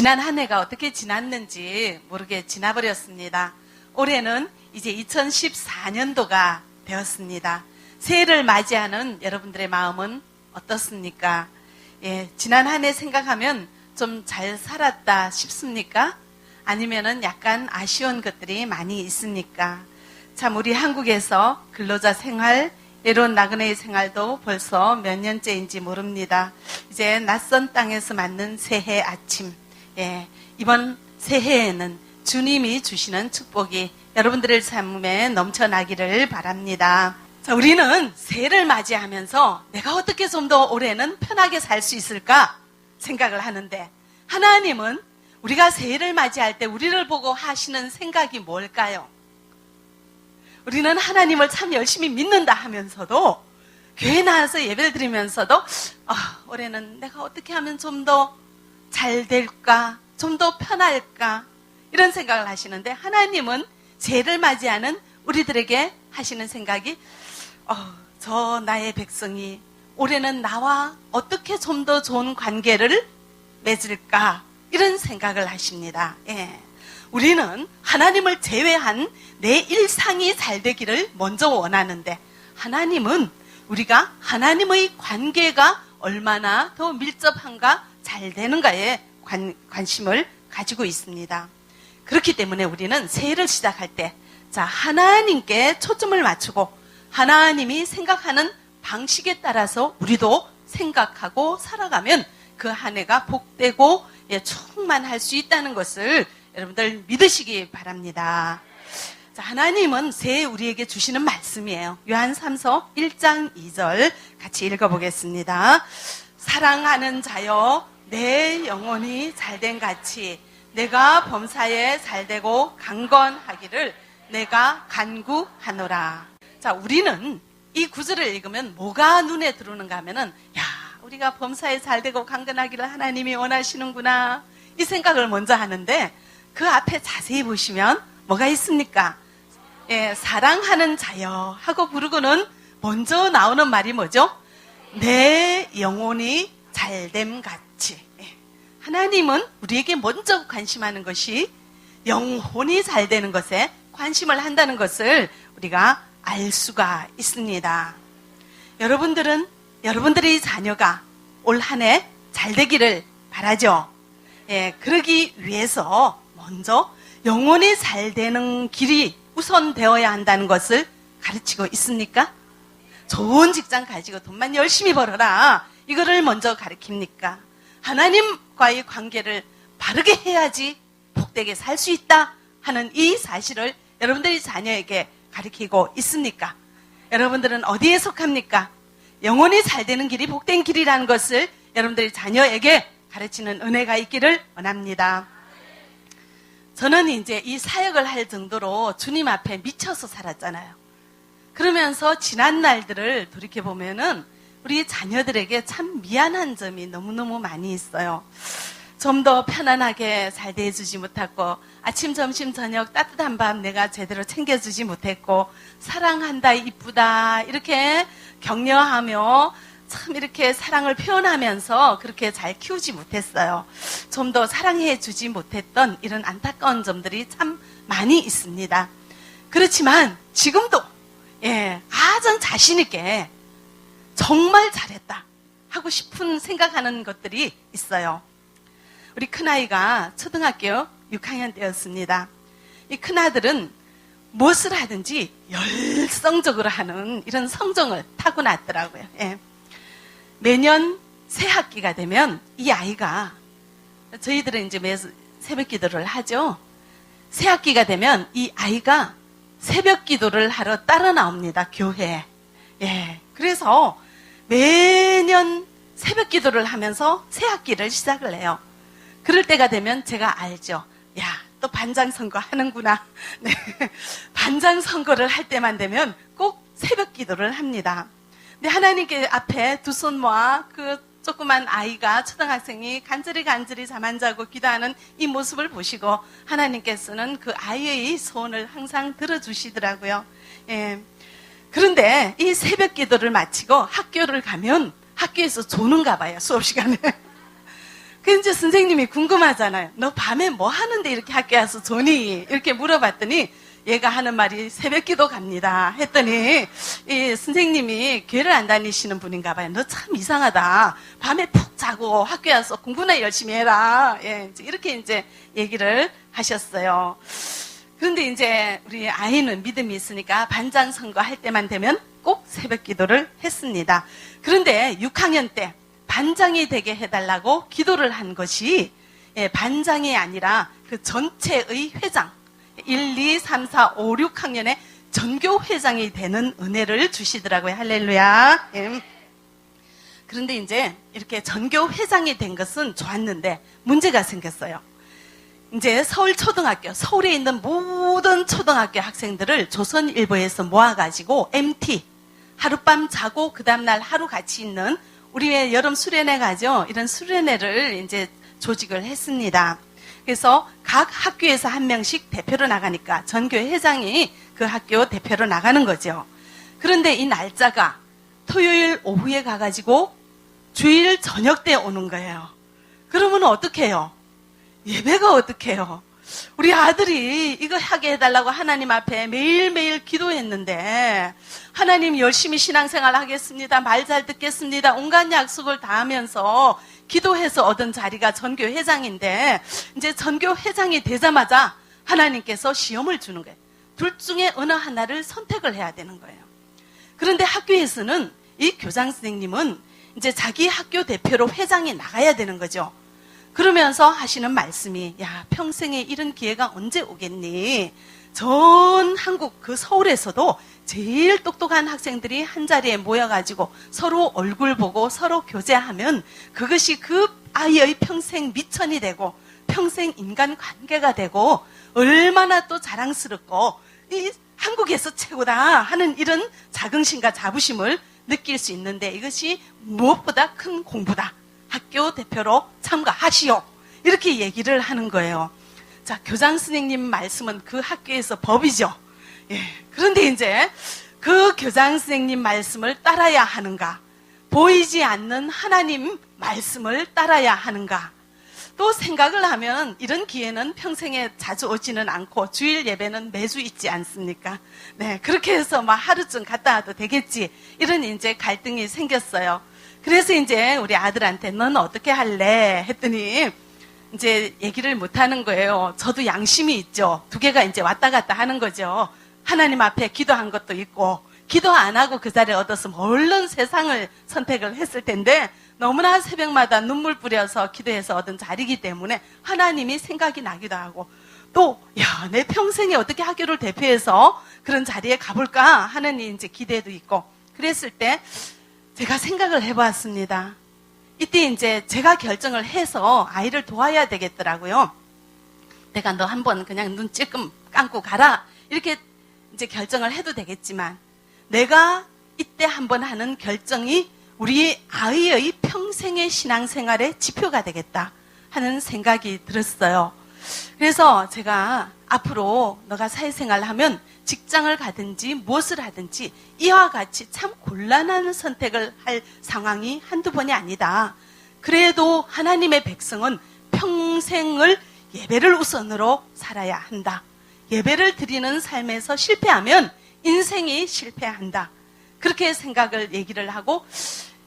지난 한 해가 어떻게 지났는지 모르게 지나버렸습니다. 올해는 이제 2014년도가 되었습니다. 새해를 맞이하는 여러분들의 마음은 어떻습니까? 지난 한 해 생각하면 좀 잘 살았다 싶습니까? 아니면은 약간 아쉬운 것들이 많이 있습니까? 참 우리 한국에서 근로자 생활, 외로운 나그네의 생활도 벌써 몇 년째인지 모릅니다. 이제 낯선 땅에서 맞는 새해 아침. 이번 새해에는 주님이 주시는 축복이 여러분들의 삶에 넘쳐나기를 바랍니다. 자, 우리는 새해를 맞이하면서 내가 어떻게 좀 더 올해는 편하게 살 수 있을까 생각을 하는데, 하나님은 우리가 새해를 맞이할 때 우리를 보고 하시는 생각이 뭘까요? 우리는 하나님을 참 열심히 믿는다 하면서도, 교회 나와서 예배를 드리면서도 올해는 내가 어떻게 하면 좀 더 잘 될까, 좀 더 편할까, 이런 생각을 하시는데, 하나님은 새해를 맞이하는 우리들에게 하시는 생각이 저 나의 백성이 올해는 나와 어떻게 좀 더 좋은 관계를 맺을까, 이런 생각을 하십니다. 우리는 하나님을 제외한 내 일상이 잘 되기를 먼저 원하는데, 하나님은 우리가 하나님의 관계가 얼마나 더 밀접한가, 잘 되는가에 관심을 가지고 있습니다. 그렇기 때문에 우리는 새해를 시작할 때 하나님께 초점을 맞추고 하나님이 생각하는 방식에 따라서 우리도 생각하고 살아가면 그 한 해가 복되고 충만할 수 있다는 것을 여러분들 믿으시기 바랍니다. 하나님은 새해 우리에게 주시는 말씀이에요. 요한3서 1장 2절 같이 읽어보겠습니다. 사랑하는 자여, 내 영혼이 잘된 같이 내가 범사에 잘되고 강건하기를 내가 간구하노라. 우리는 이 구절을 읽으면 뭐가 눈에 들어오는가 하면은, 우리가 범사에 잘되고 강건하기를 하나님이 원하시는구나, 이 생각을 먼저 하는데, 그 앞에 자세히 보시면 뭐가 있습니까? 사랑하는 자여 하고 부르고는 먼저 나오는 말이 뭐죠? 내 영혼이 잘됨 같이. 하나님은 우리에게 먼저 관심하는 것이 영혼이 잘 되는 것에 관심을 한다는 것을 우리가 알 수가 있습니다. 여러분들은 여러분들의 자녀가 올 한 해 잘 되기를 바라죠. 그러기 위해서 먼저 영혼이 잘 되는 길이 우선 되어야 한다는 것을 가르치고 있습니까? 좋은 직장 가지고 돈만 열심히 벌어라, 이거를 먼저 가르칩니까? 하나님과의 관계를 바르게 해야지 복되게 살 수 있다 하는 이 사실을 여러분들이 자녀에게 가르치고 있습니까? 여러분들은 어디에 속합니까? 영혼이 잘 되는 길이 복된 길이라는 것을 여러분들이 자녀에게 가르치는 은혜가 있기를 원합니다. 저는 이제 이 사역을 할 정도로 주님 앞에 미쳐서 살았잖아요. 그러면서 지난 날들을 돌이켜보면은 우리 자녀들에게 참 미안한 점이 너무너무 많이 있어요. 좀 더 편안하게 잘 대해주지 못했고, 아침, 점심, 저녁 따뜻한 밥 내가 제대로 챙겨주지 못했고, 사랑한다, 이쁘다 이렇게 격려하며 참 이렇게 사랑을 표현하면서 그렇게 잘 키우지 못했어요. 좀 더 사랑해 주지 못했던 이런 안타까운 점들이 참 많이 있습니다. 그렇지만 지금도 가장 자신 있게 정말 잘했다 하고 싶은 생각하는 것들이 있어요. 우리 큰아이가 초등학교 6학년 때였습니다. 이 큰아들은 무엇을 하든지 열성적으로 하는 이런 성정을 타고났더라고요. 매년 새 학기가 되면 이 아이가, 저희들은 이제 매 새벽 기도를 하죠. 새 학기가 되면 이 아이가 새벽 기도를 하러 따라 나옵니다, 교회에. 그래서 매년 새벽 기도를 하면서 새 학기를 시작을 해요. 그럴 때가 되면 제가 알죠. 또 반장 선거 하는구나. 반장 선거를 할 때만 되면 꼭 새벽 기도를 합니다. 근데 하나님께 앞에 두 손 모아 그 조그만 아이가, 초등학생이 간절히 잠 안 자고 기도하는 이 모습을 보시고 하나님께서는 그 아이의 소원을 항상 들어주시더라고요. 그런데 이 새벽 기도를 마치고 학교를 가면 학교에서 조는가 봐요, 수업 시간에. 그 이제 선생님이 궁금하잖아요. 너 밤에 뭐 하는데 이렇게 학교에 와서 조니? 이렇게 물어봤더니 얘가 하는 말이 새벽기도 갑니다 했더니 이 선생님이 교회를 안 다니시는 분인가 봐요. 너 참 이상하다. 밤에 푹 자고 학교에 와서 공부나 열심히 해라. 예, 이렇게 이제 얘기를 하셨어요. 그런데 이제 우리 아이는 믿음이 있으니까 반장 선거할 때만 되면 꼭 새벽기도를 했습니다. 그런데 6학년 때 반장이 되게 해달라고 기도를 한 것이 반장이 아니라 그 전체의 회장 1, 2, 3, 4, 5, 6학년에 전교 회장이 되는 은혜를 주시더라고요. 할렐루야. 그런데 이제 이렇게 전교 회장이 된 것은 좋았는데 문제가 생겼어요. 이제 서울초등학교, 서울에 있는 모든 초등학교 학생들을 조선일보에서 모아가지고 MT, 하룻밤 자고 그 다음날 하루 같이 있는 우리 왜 여름 수련회 가죠? 이런 수련회를 이제 조직을 했습니다. 그래서 각 학교에서 한 명씩 대표로 나가니까 전교회 회장이 그 학교 대표로 나가는 거죠. 그런데 이 날짜가 토요일 오후에 가가지고 주일 저녁 때 오는 거예요. 그러면 어떻게 해요? 예배가 어떻게 해요? 우리 아들이 이거 하게 해달라고 하나님 앞에 매일매일 기도했는데 하나님 열심히 신앙생활 하겠습니다. 말 잘 듣겠습니다. 온갖 약속을 다 하면서 기도해서 얻은 자리가 전교 회장인데 이제 전교 회장이 되자마자 하나님께서 시험을 주는 거예요. 둘 중에 어느 하나를 선택을 해야 되는 거예요. 그런데 학교에서는 이 교장 선생님은 이제 자기 학교 대표로 회장이 나가야 되는 거죠. 그러면서 하시는 말씀이 야 평생에 이런 기회가 언제 오겠니? 전 한국 그 서울에서도 제일 똑똑한 학생들이 한자리에 모여가지고 서로 얼굴 보고 서로 교제하면 그것이 그 아이의 평생 미천이 되고 평생 인간관계가 되고 얼마나 또 자랑스럽고 이 한국에서 최고다 하는 이런 자긍심과 자부심을 느낄 수 있는데 이것이 무엇보다 큰 공부다. 학교 대표로 참가하시오. 이렇게 얘기를 하는 거예요. 자, 교장 선생님 말씀은 그 학교에서 법이죠. 예. 그런데 이제 그 교장 선생님 말씀을 따라야 하는가? 보이지 않는 하나님 말씀을 따라야 하는가? 또 생각을 하면 이런 기회는 평생에 자주 오지는 않고 주일 예배는 매주 있지 않습니까? 네, 그렇게 해서 막 하루쯤 갔다 와도 되겠지. 이런 이제 갈등이 생겼어요. 그래서 이제 우리 아들한테 넌 어떻게 할래? 했더니 이제 얘기를 못 하는 거예요. 저도 양심이 있죠. 두 개가 이제 왔다 갔다 하는 거죠. 하나님 앞에 기도한 것도 있고 기도 안 하고 그 자리에 얻었으면 얼른 세상을 선택을 했을 텐데 너무나 새벽마다 눈물 뿌려서 기도해서 얻은 자리이기 때문에 하나님이 생각이 나기도 하고 또 야, 내 평생에 어떻게 학교를 대표해서 그런 자리에 가볼까 하는 이제 기대도 있고 그랬을 때 제가 생각을 해봤습니다. 이때 이제 제가 결정을 해서 아이를 도와야 되겠더라고요. 내가 너 한번 그냥 눈 찔끔 감고 가라. 이렇게 이제 결정을 해도 되겠지만 내가 이때 한번 하는 결정이 우리 아이의 평생의 신앙생활의 지표가 되겠다 하는 생각이 들었어요. 그래서 제가 앞으로 너가 사회생활을 하면 직장을 가든지 무엇을 하든지 이와 같이 참 곤란한 선택을 할 상황이 한두 번이 아니다. 그래도 하나님의 백성은 평생을 예배를 우선으로 살아야 한다. 예배를 드리는 삶에서 실패하면 인생이 실패한다. 그렇게 생각을 얘기를 하고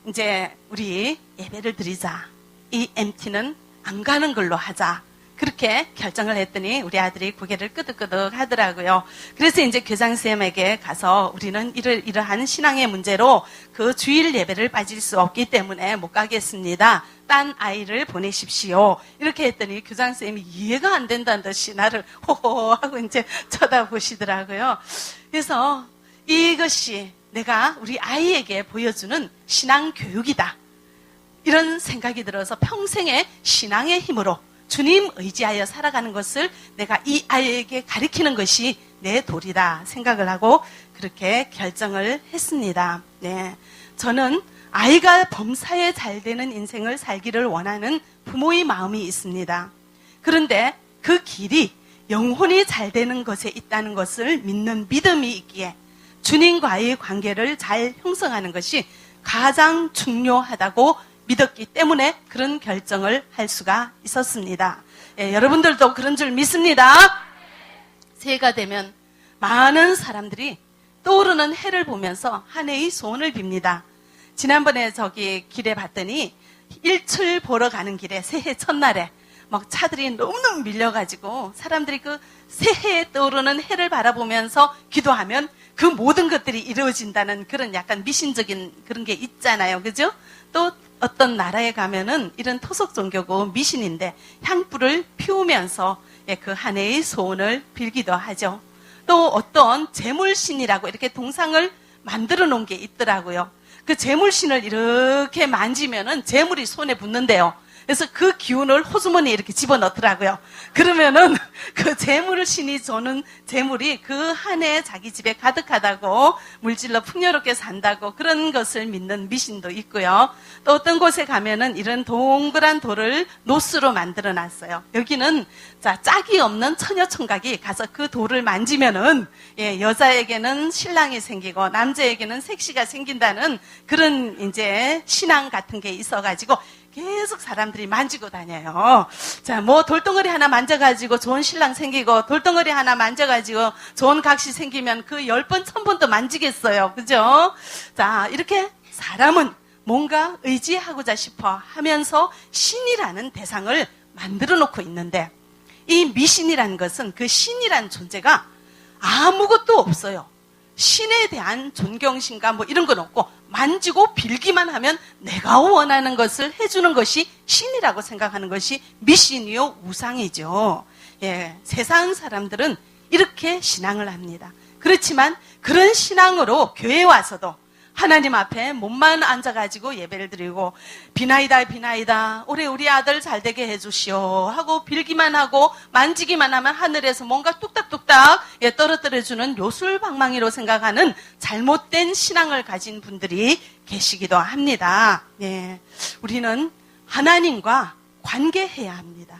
이제 우리 예배를 드리자. 이 MT는 안 가는 걸로 하자. 그렇게 결정을 했더니 우리 아들이 고개를 끄덕끄덕 하더라고요. 그래서 이제 교장선생님에게 가서 우리는 이러한 신앙의 문제로 그 주일 예배를 빠질 수 없기 때문에 못 가겠습니다. 딴 아이를 보내십시오. 이렇게 했더니 교장선생님이 이해가 안 된다는 듯이 나를 호호 하고 이제 쳐다보시더라고요. 그래서 이것이 내가 우리 아이에게 보여주는 신앙 교육이다. 이런 생각이 들어서 평생의 신앙의 힘으로 주님 의지하여 살아가는 것을 내가 이 아이에게 가르치는 것이 내 도리다 생각을 하고 그렇게 결정을 했습니다. 네, 저는 아이가 범사에 잘 되는 인생을 살기를 원하는 부모의 마음이 있습니다. 그런데 그 길이 영혼이 잘 되는 것에 있다는 것을 믿는 믿음이 있기에 주님과의 관계를 잘 형성하는 것이 가장 중요하다고 믿었기 때문에 그런 결정을 할 수가 있었습니다. 예, 여러분들도 그런 줄 믿습니다. 새해가 되면 많은 사람들이 떠오르는 해를 보면서 한 해의 소원을 빕니다. 지난번에 저기 길에 봤더니 일출 보러 가는 길에 새해 첫날에 막 차들이 너무너무 밀려가지고 사람들이 그 새해에 떠오르는 해를 바라보면서 기도하면 그 모든 것들이 이루어진다는 그런 약간 미신적인 그런 게 있잖아요. 그죠? 또 어떤 나라에 가면은 이런 토속 종교고 미신인데 향불을 피우면서 그 한 해의 소원을 빌기도 하죠. 또 어떤 재물신이라고 이렇게 동상을 만들어 놓은 게 있더라고요. 그 재물신을 이렇게 만지면은 재물이 손에 붙는데요. 그래서 그 기운을 호주머니에 이렇게 집어넣더라고요. 그러면은 그 재물신이 주는 재물이 그 한 해 자기 집에 가득하다고 물질로 풍요롭게 산다고 그런 것을 믿는 미신도 있고요. 또 어떤 곳에 가면은 이런 동그란 돌을 노스로 만들어 놨어요. 여기는 짝이 없는 처녀총각이 가서 그 돌을 만지면은 여자에게는 신랑이 생기고 남자에게는 색시가 생긴다는 그런 이제 신앙 같은 게 있어가지고 계속 사람들이 만지고 다녀요. 자, 뭐 돌덩어리 하나 만져가지고 좋은 신랑 생기고 돌덩어리 하나 만져가지고 좋은 각시 생기면 그 10번, 1000번도 만지겠어요. 그죠? 자, 이렇게 사람은 뭔가 의지하고자 싶어 하면서 신이라는 대상을 만들어 놓고 있는데 이 미신이라는 것은 그 신이라는 존재가 아무것도 없어요. 신에 대한 존경심과 뭐 이런 건 없고 만지고 빌기만 하면 내가 원하는 것을 해주는 것이 신이라고 생각하는 것이 미신이요 우상이죠. 예, 세상 사람들은 이렇게 신앙을 합니다. 그렇지만 그런 신앙으로 교회에 와서도 하나님 앞에 몸만 앉아가지고 예배를 드리고 비나이다 비나이다 올해 우리 아들 잘되게 해주시오 하고 빌기만 하고 만지기만 하면 하늘에서 뭔가 뚝딱뚝딱 떨어뜨려주는 요술방망이로 생각하는 잘못된 신앙을 가진 분들이 계시기도 합니다. 예, 우리는 하나님과 관계해야 합니다.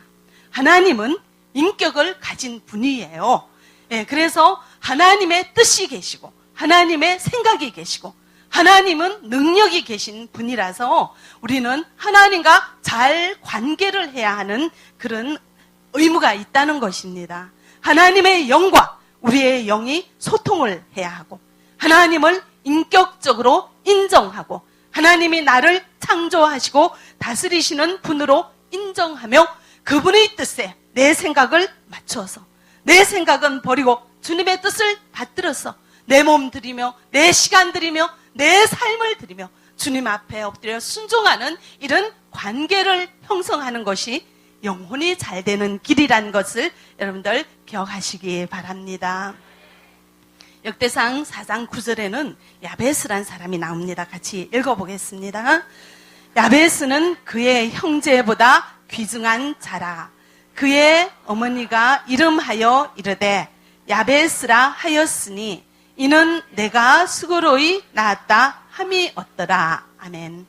하나님은 인격을 가진 분이에요. 예, 그래서 하나님의 뜻이 계시고 하나님의 생각이 계시고 하나님은 능력이 계신 분이라서 우리는 하나님과 잘 관계를 해야 하는 그런 의무가 있다는 것입니다. 하나님의 영과 우리의 영이 소통을 해야 하고 하나님을 인격적으로 인정하고 하나님이 나를 창조하시고 다스리시는 분으로 인정하며 그분의 뜻에 내 생각을 맞추어서 내 생각은 버리고 주님의 뜻을 받들어서 내 몸 드리며 내 시간 드리며 내 삶을 드리며 주님 앞에 엎드려 순종하는 이런 관계를 형성하는 것이 영혼이 잘 되는 길이라는 것을 여러분들 기억하시기 바랍니다. 역대상 4장 9절에는 야베스란 사람이 나옵니다. 같이 읽어보겠습니다. 야베스는 그의 형제보다 귀중한 자라. 그의 어머니가 이름하여 이르되 야베스라 하였으니 이는 내가 수고로이 낳았다 함이 없더라. 아멘.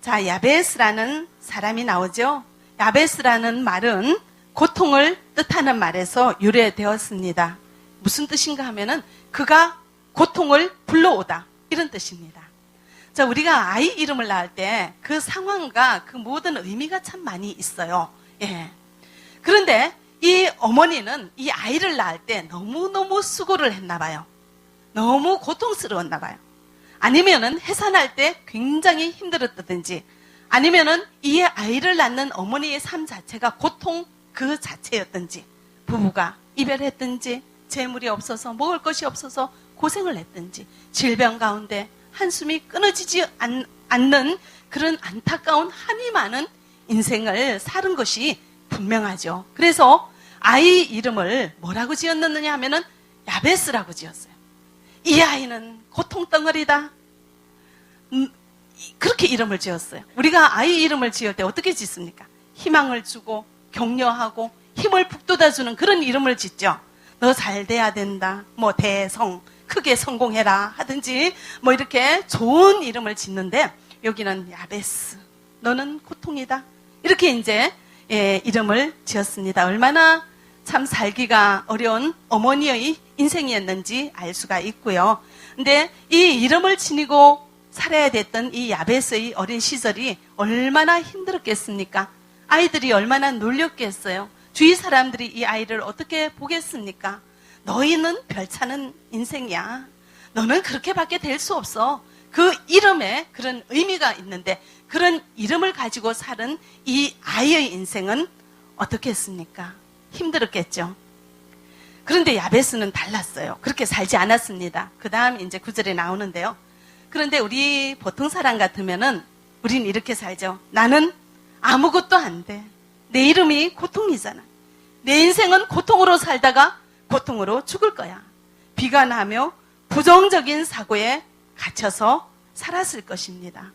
자, 야베스라는 사람이 나오죠. 야베스라는 말은 고통을 뜻하는 말에서 유래되었습니다. 무슨 뜻인가 하면은 그가 고통을 불러오다 이런 뜻입니다. 자, 우리가 아이 이름을 낳을 때 그 상황과 그 모든 의미가 참 많이 있어요. 예. 그런데 이 어머니는 이 아이를 낳을 때 너무너무 수고를 했나 봐요. 너무 고통스러웠나 봐요. 아니면은 해산할 때 굉장히 힘들었다든지 아니면은 이 아이를 낳는 어머니의 삶 자체가 고통 그 자체였든지 부부가 이별했든지 재물이 없어서 먹을 것이 없어서 고생을 했든지 질병 가운데 한숨이 끊어지지 않는 그런 안타까운 한이 많은 인생을 사는 것이 분명하죠. 그래서 아이 이름을 뭐라고 지었느냐 하면은 야베스라고 지었어요. 이 아이는 고통덩어리다. 그렇게 이름을 지었어요. 우리가 아이 이름을 지을 때 어떻게 짓습니까? 희망을 주고 격려하고 힘을 북돋아주는 그런 이름을 짓죠. 너 잘 돼야 된다. 뭐 대성, 크게 성공해라 하든지 뭐 이렇게 좋은 이름을 짓는데 여기는 야베스. 너는 고통이다. 이렇게 이제 이름을 지었습니다. 얼마나 참 살기가 어려운 어머니의 인생이었는지 알 수가 있고요. 근데 이 이름을 지니고 살아야 됐던 이 야베스의 어린 시절이 얼마나 힘들었겠습니까? 아이들이 얼마나 놀렸겠어요? 주위 사람들이 이 아이를 어떻게 보겠습니까? 너희는 별찮은 인생이야. 너는 그렇게밖에 될 수 없어. 그 이름에 그런 의미가 있는데 그런 이름을 가지고 사는 이 아이의 인생은 어떻겠습니까? 힘들었겠죠. 그런데 야베스는 달랐어요. 그렇게 살지 않았습니다. 그 다음 이제 9절에 나오는데요. 그런데 우리 보통 사람 같으면은 우린 이렇게 살죠. 나는 아무것도 안 돼. 내 이름이 고통이잖아. 내 인생은 고통으로 살다가 고통으로 죽을 거야. 비관하며 부정적인 사고에 갇혀서 살았을 것입니다.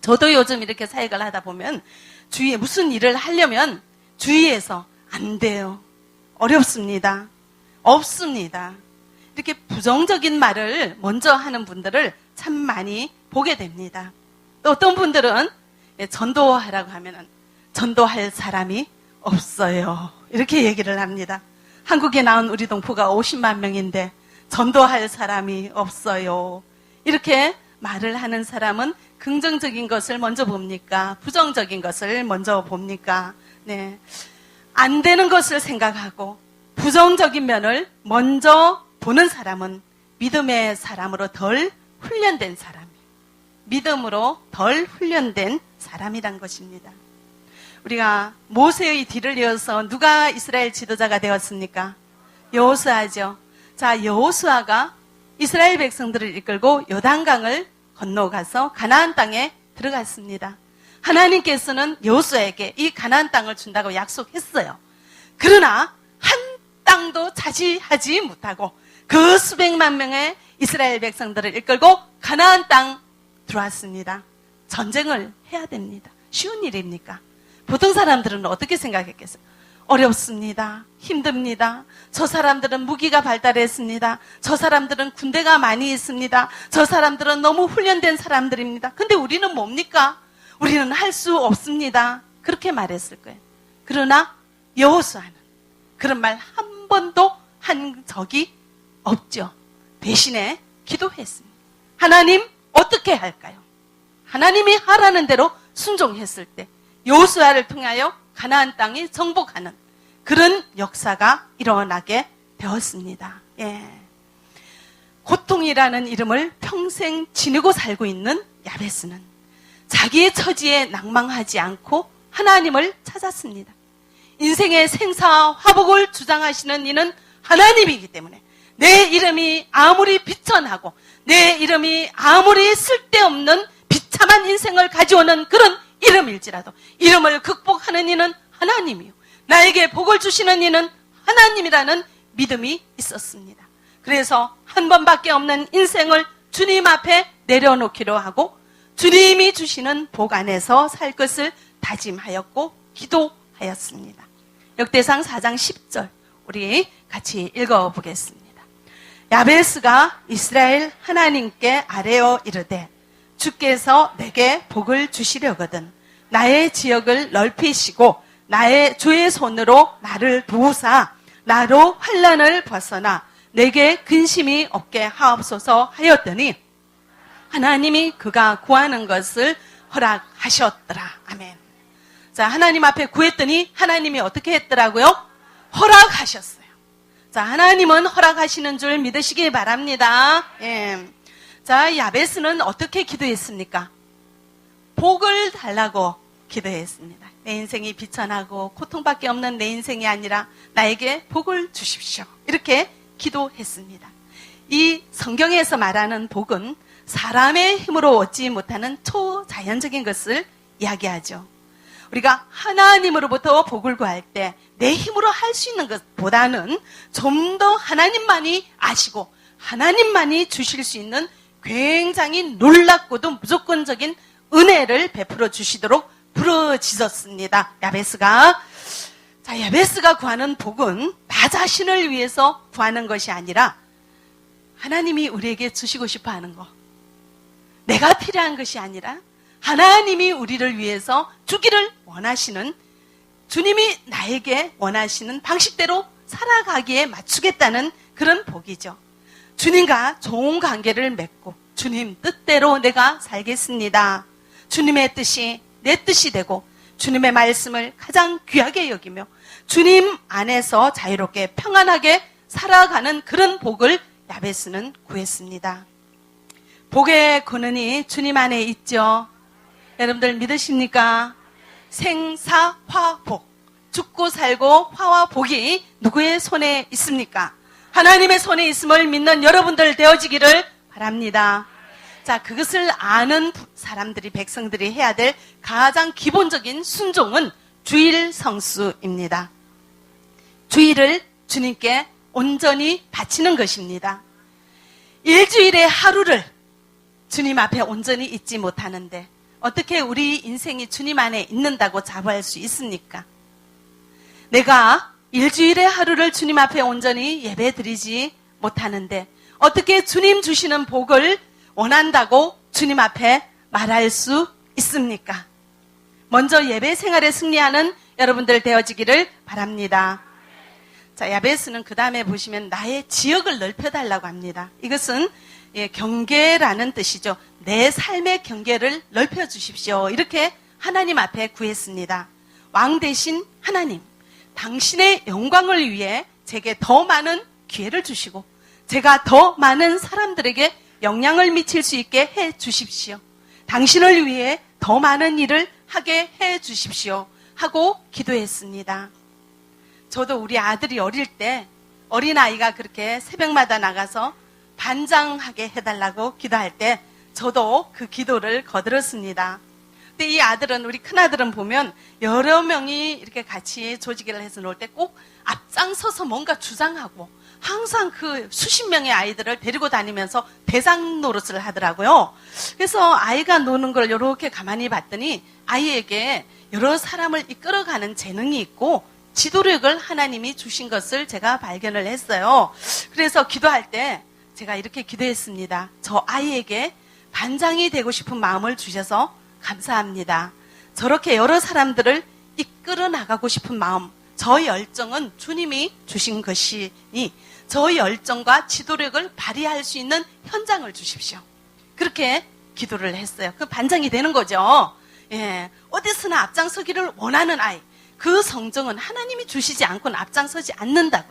저도 요즘 이렇게 사역을 하다 보면 주위에 무슨 일을 하려면 주위에서 안 돼요. 어렵습니다. 없습니다. 이렇게 부정적인 말을 먼저 하는 분들을 참 많이 보게 됩니다. 또 어떤 분들은 전도하라고 하면 전도할 사람이 없어요. 이렇게 얘기를 합니다. 한국에 나온 우리 동포가 50만 명인데 전도할 사람이 없어요. 이렇게 말을 하는 사람은 긍정적인 것을 먼저 봅니까? 부정적인 것을 먼저 봅니까? 네. 안 되는 것을 생각하고 부정적인 면을 먼저 보는 사람은 믿음의 사람으로 덜 훈련된 사람이에요. 믿음으로 덜 훈련된 사람이란 것입니다. 우리가 모세의 뒤를 이어서 누가 이스라엘 지도자가 되었습니까? 여호수아죠. 자, 여호수아가 이스라엘 백성들을 이끌고 요단강을 건너가서 가나안 땅에 들어갔습니다. 하나님께서는 여호수아에게 이 가나안 땅을 준다고 약속했어요. 그러나 한 땅도 차지하지 못하고 그 수백만 명의 이스라엘 백성들을 이끌고 가나안 땅 들어왔습니다. 전쟁을 해야 됩니다. 쉬운 일입니까? 보통 사람들은 어떻게 생각했겠어요? 어렵습니다. 힘듭니다. 저 사람들은 무기가 발달했습니다. 저 사람들은 군대가 많이 있습니다. 저 사람들은 너무 훈련된 사람들입니다. 근데 우리는 뭡니까? 우리는 할 수 없습니다. 그렇게 말했을 거예요. 그러나 여호수아는 그런 말 한 번도 한 적이 없죠. 대신에 기도했습니다. 하나님 어떻게 할까요? 하나님이 하라는 대로 순종했을 때 여호수아를 통하여 가나안 땅이 정복하는 그런 역사가 일어나게 되었습니다. 예. 고통이라는 이름을 평생 지니고 살고 있는 야베스는 자기의 처지에 낭망하지 않고 하나님을 찾았습니다. 인생의 생사화복을 주장하시는 이는 하나님이기 때문에 내 이름이 아무리 비천하고 내 이름이 아무리 쓸데없는 비참한 인생을 가져오는 그런 이름일지라도 이름을 극복하는 이는 하나님이요. 나에게 복을 주시는 이는 하나님이라는 믿음이 있었습니다. 그래서 한 번밖에 없는 인생을 주님 앞에 내려놓기로 하고 주님이 주시는 복 안에서 살 것을 다짐하였고 기도하였습니다. 역대상 4장 10절 우리 같이 읽어보겠습니다. 야베스가 이스라엘 하나님께 아뢰어 이르되 주께서 내게 복을 주시려거든 나의 지역을 넓히시고 나의 주의 손으로 나를 도우사 나로 환난을 벗어나 내게 근심이 없게 하옵소서 하였더니 하나님이 그가 구하는 것을 허락하셨더라. 아멘. 자, 하나님 앞에 구했더니 하나님이 어떻게 했더라고요? 허락하셨어요. 자, 하나님은 허락하시는 줄 믿으시기 바랍니다. 예. 자, 야베스는 어떻게 기도했습니까? 복을 달라고 기도했습니다. 내 인생이 비천하고 고통밖에 없는 내 인생이 아니라 나에게 복을 주십시오. 이렇게 기도했습니다. 이 성경에서 말하는 복은 사람의 힘으로 얻지 못하는 초자연적인 것을 이야기하죠. 우리가 하나님으로부터 복을 구할 때 내 힘으로 할 수 있는 것보다는 좀 더 하나님만이 아시고 하나님만이 주실 수 있는 굉장히 놀랍고도 무조건적인 은혜를 베풀어 주시도록 부르짖었습니다. 야베스가. 자, 야베스가 구하는 복은 나 자신을 위해서 구하는 것이 아니라 하나님이 우리에게 주시고 싶어 하는 거. 내가 필요한 것이 아니라 하나님이 우리를 위해서 주기를 원하시는 주님이 나에게 원하시는 방식대로 살아가기에 맞추겠다는 그런 복이죠. 주님과 좋은 관계를 맺고 주님 뜻대로 내가 살겠습니다. 주님의 뜻이 내 뜻이 되고 주님의 말씀을 가장 귀하게 여기며 주님 안에서 자유롭게 평안하게 살아가는 그런 복을 야베스는 구했습니다. 복의 근원이 주님 안에 있죠. 여러분들 믿으십니까? 생사화복, 죽고 살고 화와 복이 누구의 손에 있습니까? 하나님의 손에 있음을 믿는 여러분들 되어지기를 바랍니다. 자, 그것을 아는 사람들이, 백성들이 해야 될 가장 기본적인 순종은 주일 성수입니다. 주일을 주님께 온전히 바치는 것입니다. 일주일의 하루를 주님 앞에 온전히 있지 못하는데 어떻게 우리 인생이 주님 안에 있는다고 자부할 수 있습니까? 내가 일주일의 하루를 주님 앞에 온전히 예배드리지 못하는데 어떻게 주님 주시는 복을 원한다고 주님 앞에 말할 수 있습니까? 먼저 예배 생활에 승리하는 여러분들 되어지기를 바랍니다. 자, 야베스는 그 다음에 보시면 나의 지역을 넓혀달라고 합니다. 이것은 경계라는 뜻이죠. 내 삶의 경계를 넓혀주십시오. 이렇게 하나님 앞에 구했습니다. 왕 대신 하나님, 당신의 영광을 위해 제게 더 많은 기회를 주시고 제가 더 많은 사람들에게 영향을 미칠 수 있게 해 주십시오. 당신을 위해 더 많은 일을 하게 해 주십시오. 하고 기도했습니다. 저도 우리 아들이 어릴 때 어린아이가 그렇게 새벽마다 나가서 반장하게 해달라고 기도할 때 저도 그 기도를 거들었습니다. 근데 이 아들은, 우리 큰아들은 보면 여러 명이 이렇게 같이 조직을 해서 놀 때 꼭 앞장서서 뭔가 주장하고 항상 그 수십 명의 아이들을 데리고 다니면서 대장 노릇을 하더라고요. 그래서 아이가 노는 걸 이렇게 가만히 봤더니 아이에게 여러 사람을 이끌어가는 재능이 있고 지도력을 하나님이 주신 것을 제가 발견을 했어요. 그래서 기도할 때 제가 이렇게 기도했습니다. 저 아이에게 반장이 되고 싶은 마음을 주셔서 감사합니다. 저렇게 여러 사람들을 이끌어 나가고 싶은 마음, 저 열정은 주님이 주신 것이니 저 열정과 지도력을 발휘할 수 있는 현장을 주십시오. 그렇게 기도를 했어요. 그 반장이 되는 거죠. 예, 어디서나 앞장서기를 원하는 아이. 그 성정은 하나님이 주시지 않고는 앞장서지 않는다고.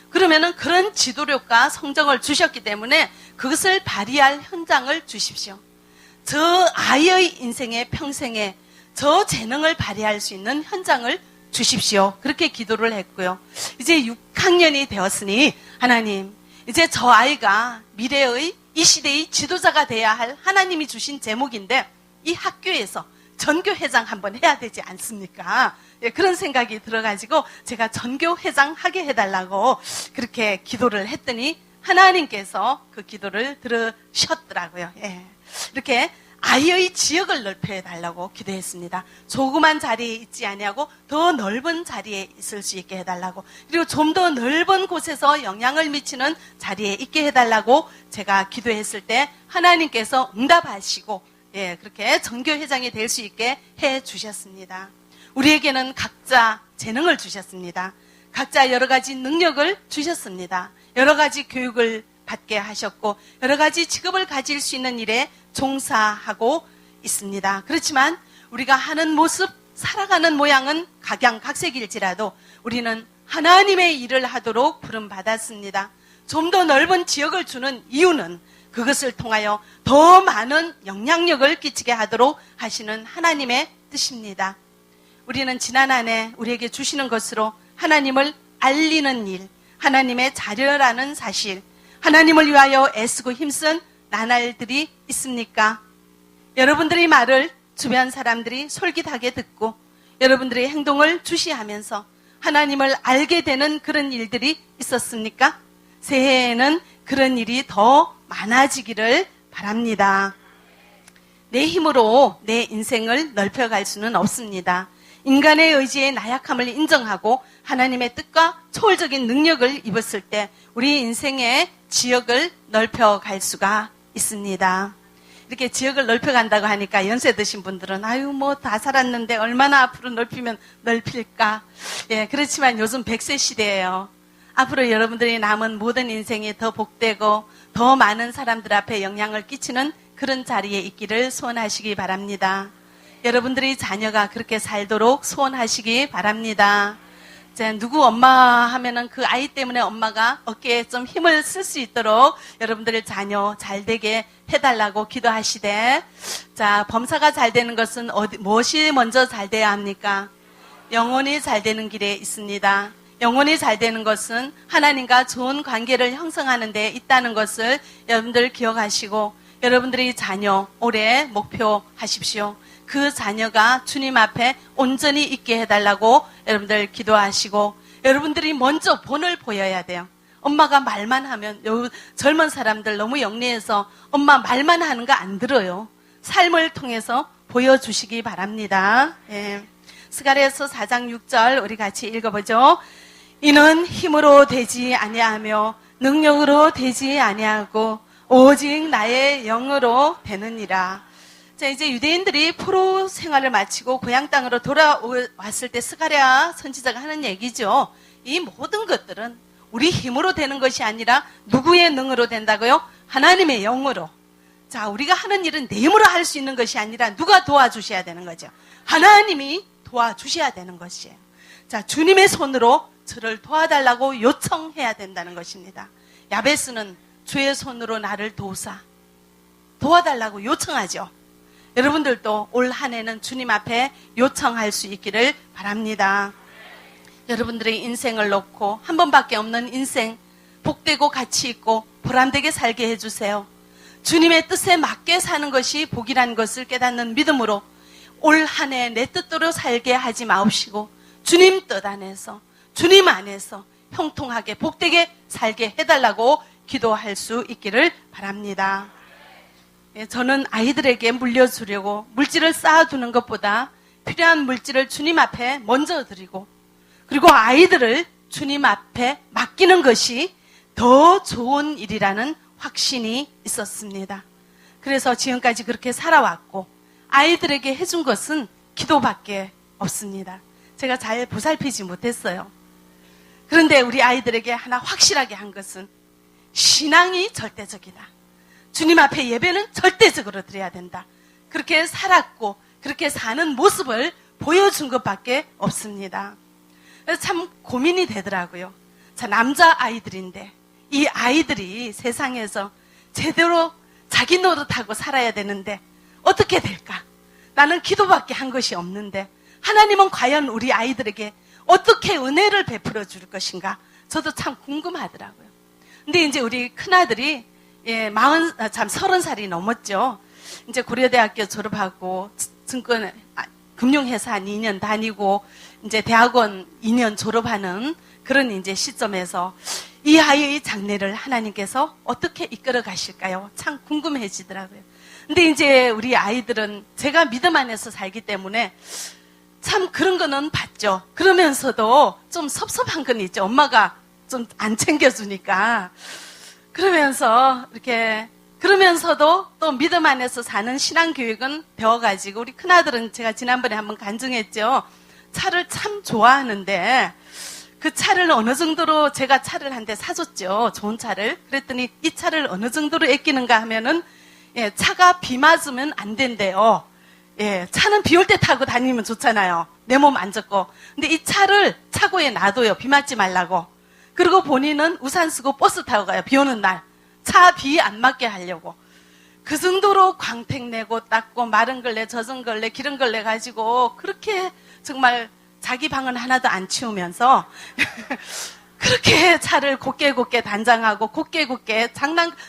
그러면은 그런 지도력과 성정을 주셨기 때문에 그것을 발휘할 현장을 주십시오. 저 아이의 인생의 평생에 저 재능을 발휘할 수 있는 현장을 주십시오. 그렇게 기도를 했고요. 이제 6학년이 되었으니 하나님, 이제 저 아이가 미래의 이 시대의 지도자가 돼야 할 하나님이 주신 제목인데 이 학교에서 전교회장 한번 해야 되지 않습니까? 예, 그런 생각이 들어가지고 제가 전교회장 하게 해달라고 그렇게 기도를 했더니 하나님께서 그 기도를 들으셨더라고요. 예. 이렇게 아이의 지역을 넓혀달라고 기도했습니다. 조그만 자리에 있지 아니하고 더 넓은 자리에 있을 수 있게 해달라고, 그리고 좀 더 넓은 곳에서 영향을 미치는 자리에 있게 해달라고 제가 기도했을 때 하나님께서 응답하시고, 예, 그렇게 전교회장이 될 수 있게 해주셨습니다. 우리에게는 각자 재능을 주셨습니다. 각자 여러 가지 능력을 주셨습니다. 여러 가지 교육을 받게 하셨고 여러 가지 직업을 가질 수 있는 일에 종사하고 있습니다. 그렇지만 우리가 하는 모습, 살아가는 모양은 각양각색일지라도 우리는 하나님의 일을 하도록 부름받았습니다. 좀 더 넓은 지역을 주는 이유는 그것을 통하여 더 많은 영향력을 끼치게 하도록 하시는 하나님의 뜻입니다. 우리는 지난 한 해 우리에게 주시는 것으로 하나님을 알리는 일, 하나님의 자녀라는 사실, 하나님을 위하여 애쓰고 힘쓴 나날들이 있습니까? 여러분들의 말을 주변 사람들이 솔깃하게 듣고 여러분들의 행동을 주시하면서 하나님을 알게 되는 그런 일들이 있었습니까? 새해에는 그런 일이 더 많아지기를 바랍니다. 내 힘으로 내 인생을 넓혀갈 수는 없습니다. 인간의 의지의 나약함을 인정하고 하나님의 뜻과 초월적인 능력을 입었을 때 우리 인생의 지역을 넓혀갈 수가 있습니다. 이렇게 지역을 넓혀간다고 하니까 연세 드신 분들은 아유 뭐 다 살았는데 얼마나 앞으로 넓히면 넓힐까. 예, 그렇지만 요즘 100세 시대예요. 앞으로 여러분들이 남은 모든 인생이 더 복되고 더 많은 사람들 앞에 영향을 끼치는 그런 자리에 있기를 소원하시기 바랍니다. 여러분들이 자녀가 그렇게 살도록 소원하시기 바랍니다. 이제 누구 엄마 하면은 그 아이 때문에 엄마가 어깨에 좀 힘을 쓸 수 있도록 여러분들의 자녀 잘 되게 해달라고 기도하시되, 자, 범사가 잘 되는 것은 무엇이 먼저 잘 돼야 합니까? 영혼이 잘 되는 길에 있습니다. 영혼이 잘 되는 것은 하나님과 좋은 관계를 형성하는 데 있다는 것을 여러분들 기억하시고, 여러분들이 자녀 올해 목표하십시오. 그 자녀가 주님 앞에 온전히 있게 해달라고 여러분들 기도하시고, 여러분들이 먼저 본을 보여야 돼요. 엄마가 말만 하면, 젊은 사람들 너무 영리해서 엄마 말만 하는 거 안 들어요. 삶을 통해서 보여주시기 바랍니다. 예. 스가랴서 4장 6절 우리 같이 읽어보죠. 이는 힘으로 되지 아니하며 능력으로 되지 아니하고 오직 나의 영으로 되느니라. 자, 이제 유대인들이 포로 생활을 마치고 고향 땅으로 돌아왔을 때 스가랴 선지자가 하는 얘기죠. 이 모든 것들은 우리 힘으로 되는 것이 아니라 누구의 능으로 된다고요? 하나님의 영으로. 자, 우리가 하는 일은 내 힘으로 할 수 있는 것이 아니라 누가 도와주셔야 되는 거죠? 하나님이 도와주셔야 되는 것이에요. 자, 주님의 손으로 저를 도와달라고 요청해야 된다는 것입니다. 야베스는 주의 손으로 나를 도와달라고 요청하죠. 여러분들도 올 한 해는 주님 앞에 요청할 수 있기를 바랍니다. 여러분들의 인생을 놓고 한 번밖에 없는 인생, 복되고 가치 있고 보람되게 살게 해주세요. 주님의 뜻에 맞게 사는 것이 복이라는 것을 깨닫는 믿음으로 올 한 해 내 뜻대로 살게 하지 마옵시고 주님 뜻 안에서, 주님 안에서 형통하게 복되게 살게 해달라고 기도할 수 있기를 바랍니다. 저는 아이들에게 물려주려고 물질을 쌓아두는 것보다 필요한 물질을 주님 앞에 먼저 드리고, 그리고 아이들을 주님 앞에 맡기는 것이 더 좋은 일이라는 확신이 있었습니다. 그래서 지금까지 그렇게 살아왔고, 아이들에게 해준 것은 기도밖에 없습니다. 제가 잘 보살피지 못했어요. 그런데 우리 아이들에게 하나 확실하게 한 것은 신앙이 절대적이다. 주님 앞에 예배는 절대적으로 드려야 된다. 그렇게 살았고 그렇게 사는 모습을 보여준 것밖에 없습니다. 그래서 참 고민이 되더라고요. 자, 남자 아이들인데 이 아이들이 세상에서 제대로 자기 노릇하고 살아야 되는데 어떻게 될까? 나는 기도밖에 한 것이 없는데 하나님은 과연 우리 아이들에게 어떻게 은혜를 베풀어 줄 것인가? 저도 참 궁금하더라고요. 근데 이제 우리 큰아들이 30살이 넘었죠. 이제 고려대학교 졸업하고 금융회사 한 2년 다니고 이제 대학원 2년 졸업하는 그런 이제 시점에서 이 아이의 장래를 하나님께서 어떻게 이끌어 가실까요? 참 궁금해지더라고요. 근데 이제 우리 아이들은 제가 믿음 안에서 살기 때문에 참 그런 거는 봤죠. 그러면서도 좀 섭섭한 건 있죠. 엄마가 좀 안 챙겨주니까. 그러면서도 또 믿음 안에서 사는 신앙교육은 배워가지고, 우리 큰아들은 제가 지난번에 한번 간증했죠. 차를 참 좋아하는데 그 차를 어느 정도로 제가 차를 한 대 사줬죠. 좋은 차를. 그랬더니 이 차를 어느 정도로 아끼는가 하면은 차가 비 맞으면 안 된대요. 차는 비 올 때 타고 다니면 좋잖아요. 내 몸 안 젖고. 근데 이 차를 차고에 놔둬요. 비 맞지 말라고. 그리고 본인은 우산 쓰고 버스 타고 가요. 비 오는 날. 차 비 안 맞게 하려고. 그 정도로 광택 내고 닦고 마른 걸레, 젖은 걸레, 기른 걸레 가지고 그렇게 정말 자기 방은 하나도 안 치우면서 그렇게 차를 곱게 단장하고 곱게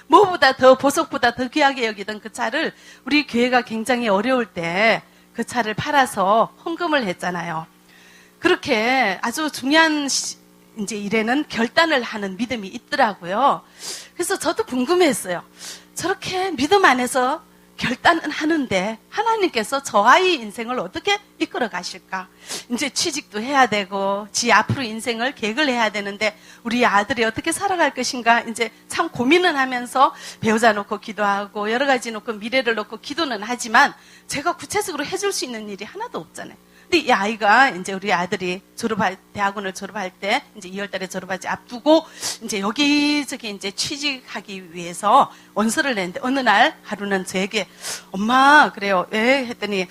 뭐보다 더 보석보다 더 귀하게 여기던 그 차를 우리 교회가 굉장히 어려울 때 그 차를 팔아서 헌금을 했잖아요. 그렇게 아주 중요한 이제 일에는 결단을 하는 믿음이 있더라고요. 그래서 저도 궁금했어요. 저렇게 믿음 안에서 결단은 하는데 하나님께서 저 아이 인생을 어떻게 이끌어 가실까? 이제 취직도 해야 되고 지 앞으로 인생을 계획을 해야 되는데 우리 아들이 어떻게 살아갈 것인가 이제 참 고민은 하면서 배우자 놓고 기도하고 여러 가지 놓고 미래를 놓고 기도는 하지만 제가 구체적으로 해줄 수 있는 일이 하나도 없잖아요. 그때 이 아이가 이제 우리 아들이 대학원을 졸업할 때 이제 2월달에 졸업하지 앞두고 이제 여기저기 이제 취직하기 위해서 원서를 냈는데 어느 날 하루는 저에게 엄마 그래요 왜 했더니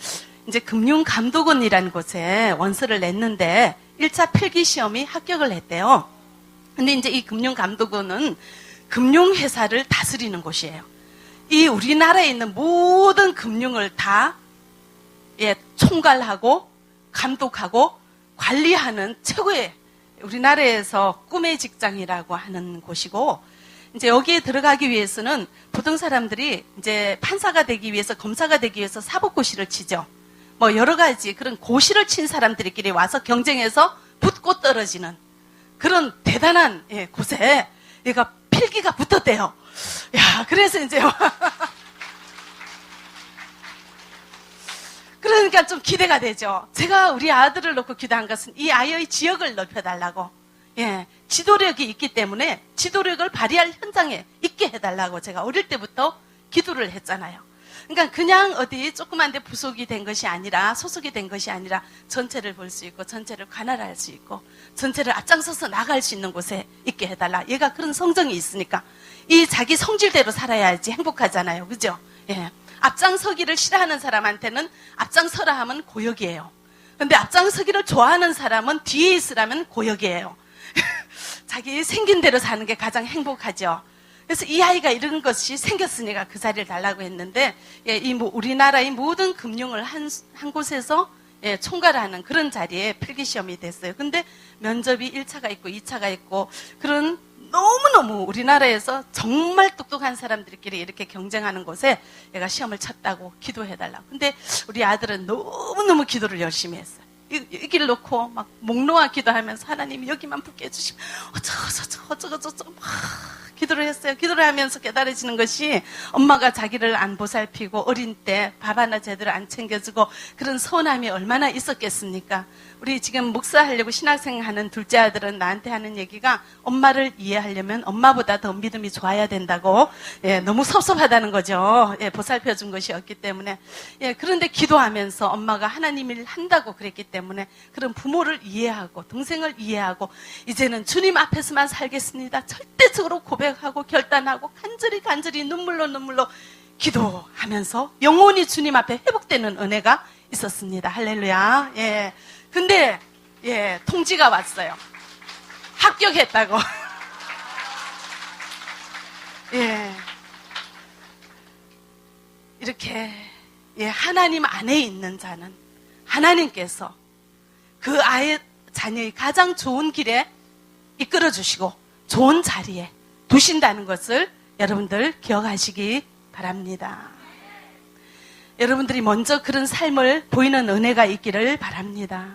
이제 금융감독원이라는 곳에 원서를 냈는데 1차 필기 시험이 합격을 했대요. 근데 이제 이 금융감독원은 금융회사를 다스리는 곳이에요. 이 우리나라에 있는 모든 금융을 다 총괄하고 감독하고 관리하는 최고의 우리나라에서 꿈의 직장이라고 하는 곳이고, 이제 여기에 들어가기 위해서는 보통 사람들이 이제 판사가 되기 위해서, 검사가 되기 위해서 사법고시를 치죠. 뭐 여러 가지 그런 고시를 친 사람들끼리 와서 경쟁해서 붙고 떨어지는 그런 대단한 곳에 얘가 필기가 붙었대요. 야, 그래서 이제 그러니까 좀 기대가 되죠. 제가 우리 아들을 놓고 기도한 것은 이 아이의 지역을 넓혀달라고, 지도력이 있기 때문에 지도력을 발휘할 현장에 있게 해달라고 제가 어릴 때부터 기도를 했잖아요. 그러니까 그냥 어디 조그만 데 부속이 된 것이 아니라, 소속이 된 것이 아니라 전체를 볼 수 있고 전체를 관할할 수 있고 전체를 앞장서서 나갈 수 있는 곳에 있게 해달라. 얘가 그런 성정이 있으니까 이 자기 성질대로 살아야지 행복하잖아요. 그죠? 앞장서기를 싫어하는 사람한테는 앞장서라 하면 고역이에요. 근데 앞장서기를 좋아하는 사람은 뒤에 있으라면 고역이에요. 자기 생긴 대로 사는 게 가장 행복하죠. 그래서 이 아이가 이런 것이 생겼으니까 그 자리를 달라고 했는데, 우리나라의 모든 금융을 한 곳에서 총괄하는 그런 자리에 필기시험이 됐어요. 근데 면접이 1차가 있고 2차가 있고 그런 너무너무 우리나라에서 정말 똑똑한 사람들끼리 이렇게 경쟁하는 곳에 얘가 시험을 쳤다고 기도해달라고. 근데 우리 아들은 너무너무 기도를 열심히 했어요. 여기를 놓고 막 목 놓아 기도하면서 하나님 여기만 붙게 해주시면 어쩌고 막 기도를 했어요. 기도를 하면서 깨달아지는 것이 엄마가 자기를 안 보살피고 어린 때 밥 하나 제대로 안 챙겨주고 그런 서운함이 얼마나 있었겠습니까? 우리 지금 목사하려고 신학생 하는 둘째 아들은 나한테 하는 얘기가 엄마를 이해하려면 엄마보다 더 믿음이 좋아야 된다고. 너무 섭섭하다는 거죠. 보살펴준 것이 없기 때문에. 그런데 기도하면서 엄마가 하나님 일 한다고 그랬기 때문에 그런 부모를 이해하고 동생을 이해하고 이제는 주님 앞에서만 살겠습니다. 절대적으로 고백하고 결단하고 간절히 눈물로 기도하면서 영원히 주님 앞에 회복되는 은혜가 있었습니다. 할렐루야. 근데 통지가 왔어요. 합격했다고. 이렇게 하나님 안에 있는 자는 하나님께서 그 아이 자녀의 가장 좋은 길에 이끌어 주시고 좋은 자리에 두신다는 것을 여러분들 기억하시기 바랍니다. 여러분들이 먼저 그런 삶을 보이는 은혜가 있기를 바랍니다.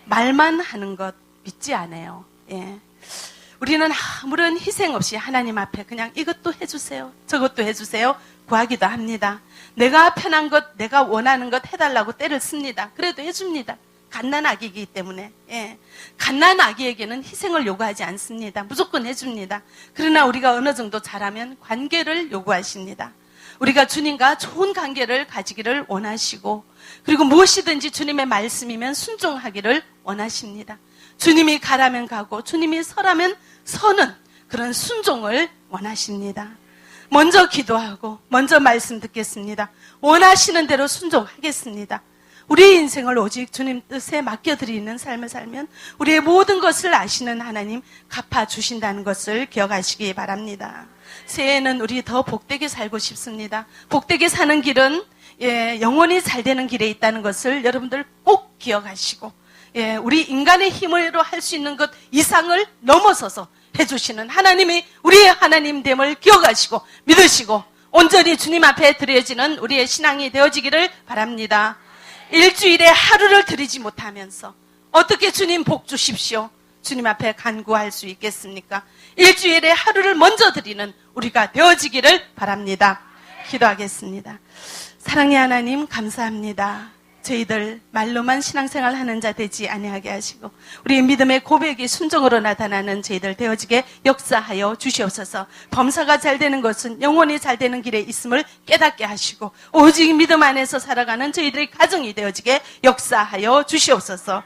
말만 하는 것 믿지 않아요. 우리는 아무런 희생 없이 하나님 앞에 그냥 이것도 해주세요, 저것도 해주세요 구하기도 합니다. 내가 편한 것, 내가 원하는 것 해달라고 때를 씁니다. 그래도 해줍니다. 갓난아기이기 때문에. 갓난아기에게는 희생을 요구하지 않습니다. 무조건 해줍니다. 그러나 우리가 어느 정도 잘하면 관계를 요구하십니다. 우리가 주님과 좋은 관계를 가지기를 원하시고, 그리고 무엇이든지 주님의 말씀이면 순종하기를 원하십니다. 주님이 가라면 가고 주님이 서라면 서는 그런 순종을 원하십니다. 먼저 기도하고 먼저 말씀 듣겠습니다. 원하시는 대로 순종하겠습니다. 우리의 인생을 오직 주님 뜻에 맡겨드리는 삶을 살면 우리의 모든 것을 아시는 하나님 갚아주신다는 것을 기억하시기 바랍니다. 새해에는 우리 더 복되게 살고 싶습니다. 복되게 사는 길은 영원히 잘 되는 길에 있다는 것을 여러분들 꼭 기억하시고, 우리 인간의 힘으로 할 수 있는 것 이상을 넘어서서 해주시는 하나님이 우리의 하나님됨을 기억하시고 믿으시고 온전히 주님 앞에 드려지는 우리의 신앙이 되어지기를 바랍니다. 일주일에 하루를 드리지 못하면서 어떻게 주님 복 주십시오, 주님 앞에 간구할 수 있겠습니까? 일주일에 하루를 먼저 드리는 우리가 되어지기를 바랍니다. 기도하겠습니다. 사랑의 하나님 감사합니다. 저희들 말로만 신앙생활 하는 자 되지 아니하게 하시고 우리의 믿음의 고백이 순종으로 나타나는 저희들 되어지게 역사하여 주시옵소서. 범사가 잘 되는 것은 영원히 잘 되는 길에 있음을 깨닫게 하시고 오직 믿음 안에서 살아가는 저희들의 가정이 되어지게 역사하여 주시옵소서.